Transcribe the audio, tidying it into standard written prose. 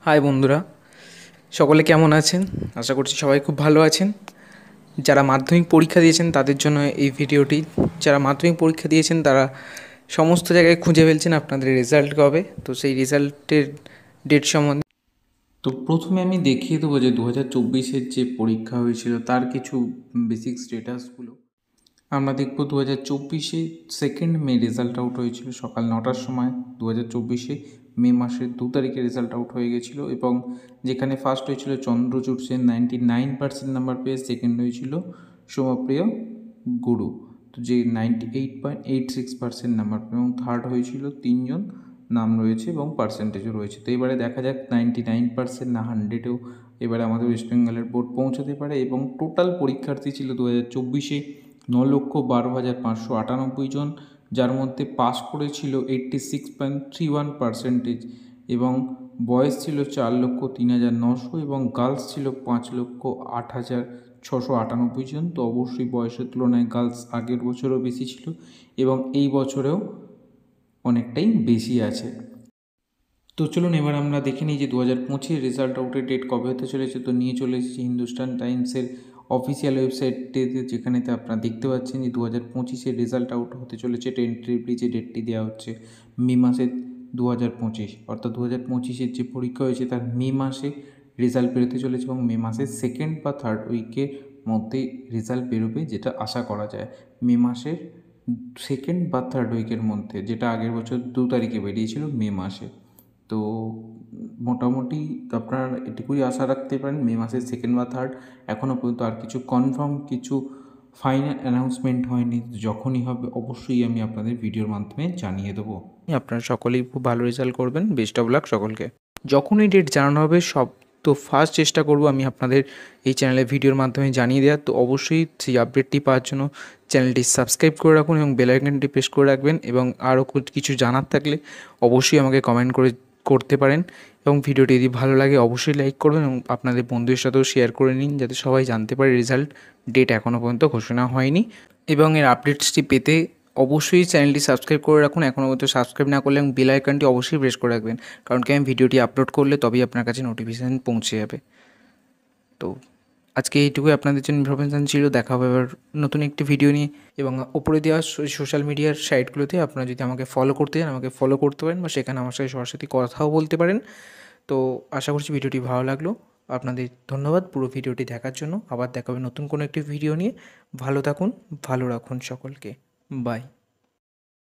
High বন্ধুরা, সকলে কেমন আছেন? আশা করছি সবাই খুব ভালো আছেন। যারা মাধ্যমিক পরীক্ষা দিয়েছেন তাদের জন্য এই ভিডিওটি। যারা মাধ্যমিক পরীক্ষা দিয়েছেন তারা সমস্ত জায়গায় খুঁজে ফেলছেন আপনাদের রেজাল্ট কবে, তো সেই রেজাল্টের ডেট সম্বন্ধে তো প্রথমে আমি দেখিয়ে দেবো যে 2024-এর যে পরীক্ষা হয়েছিল তার কিছু বেসিক স্টেটাসগুলো। আমরা দেখব 2024-এ 2 মে রেজাল্ট আউট হয়েছিল সকাল 9টার সময়। 2024-এ মে মাসের 2 তারিখে রেজাল্ট আউট হয়ে গেছিলো এবং যেখানে ফার্স্ট হয়েছিল চন্দ্রচূড় সেন 99% নাম্বার পেয়ে, সেকেন্ড হয়েছিল সোমপ্রিয় গুরু, তো যে 98.86% নাম্বার পেয়ে, এবং থার্ড হয়েছিল তিনজন নাম রয়েছে এবং পার্সেন্টেজও রয়েছে। তো এবারে দেখা যাক 99% না 100-এও এবারে আমাদের ওয়েস্ট বেঙ্গলের বোর্ড পৌঁছাতে পারে। এবং টোটাল পরীক্ষার্থী ছিল 2024-এ 9,12,598 জন, যার মধ্যে পাস করেছিল 86.31% এবং বয়েজ ছিল 4,03,900 এবং গার্লস ছিল 5,08,698 জন। তো অবশ্যই বয়সের তুলনায় গার্লস আগের বছরও বেশি ছিল এবং এই বছরেও অনেকটাই বেশি আছে। তো চলুন এবার আমরা দেখে নিই যে 2025 রেজাল্ট আউটের ডেট কবে হতে চলেছে। তো নিয়ে চলে এসেছি হিন্দুস্তান টাইমসের অফিসিয়াল ওয়েবসাইটটিতে, যেখানেতে আপনারা দেখতে পাচ্ছেন যে 2025-এর রেজাল্ট আউট হতে চলেছে। টেন্টেটিভলি যে ডেটটি দেওয়া হচ্ছে মে মাসের 2025, অর্থাৎ 2025-এর যে পরীক্ষা হয়েছে তার মে মাসে রেজাল্ট বেরোতে চলেছে এবং মে মাসের সেকেন্ড বা থার্ড উইকের মধ্যে রেজাল্ট বেরোবে, যেটা আশা করা যায় মে মাসের সেকেন্ড বা থার্ড উইকের মধ্যে, যেটা আগের বছর 2 তারিখে বেরিয়েছিল মে মাসে। তো মোটামুটি আপনারা এটুকুই আশা রাখতে পারেন মে মাসের সেকেন্ড বা থার্ড। এখনও পর্যন্ত আর কিছু কনফার্ম কিছু ফাইনাল অ্যানাউন্সমেন্ট হয়নি। যখনই হবে অবশ্যই আমি আপনাদের ভিডিওর মাধ্যমে জানিয়ে দেবো। আপনারা সকলেই খুব ভালো রেজাল্ট করবেন, বেস্ট অফ লাক সকলকে। যখনই ডেট জানানো হবে সব তো ফার্স্ট চেষ্টা করব আমি আপনাদের এই চ্যানেলে ভিডিওর মাধ্যমে জানিয়ে দেওয়ার। তো অবশ্যই সেই আপডেটটি পাওয়ার জন্য চ্যানেলটি সাবস্ক্রাইব করে রাখুন এবং বেল আইকনটি প্রেস করে রাখবেন। এবং আরও কিছু জানার থাকলে অবশ্যই আমাকে কমেন্ট করতে পারেন এবং ভিডিওটি যদি ভালো লাগে অবশ্যই লাইক করবেন এবং আপনাদের বন্ধুদের সাথেও শেয়ার করে নিন, যাতে সবাই জানতে পারে রেজাল্ট ডেট এখনও পর্যন্ত ঘোষণা হয়নি। এবং এর আপডেটসটি পেতে অবশ্যই চ্যানেলটি সাবস্ক্রাইব করে রাখুন এখনও পর্যন্ত সাবস্ক্রাইব না করলে, এবং বেল আইকনটি অবশ্যই প্রেস করে রাখবেন, কারণ কি আমি ভিডিওটি আপলোড করলে তবেই আপনার কাছে নোটিফিকেশান পৌঁছে যাবে। তো আজকে এইটুকুই আপনাদের জন্য ইনফরমেশান ছিল। দেখা হবে এবার নতুন একটি ভিডিও নিয়ে। এবং ওপরে দেওয়া সোশ্যাল মিডিয়ার সাইটগুলোতে আপনারা যদি আমাকে ফলো করতে চান আমাকে ফলো করতে পারেন, বা সেখানে আমার সাথে সরাসরি কথাও বলতে পারেন। তো আশা করছি ভিডিওটি ভালো লাগলো। আপনাদের ধন্যবাদ পুরো ভিডিওটি দেখার জন্য। আবার দেখা হবে নতুন কোনো একটি ভিডিও নিয়ে। ভালো থাকুন, ভালো রাখুন সকলকে। বাই।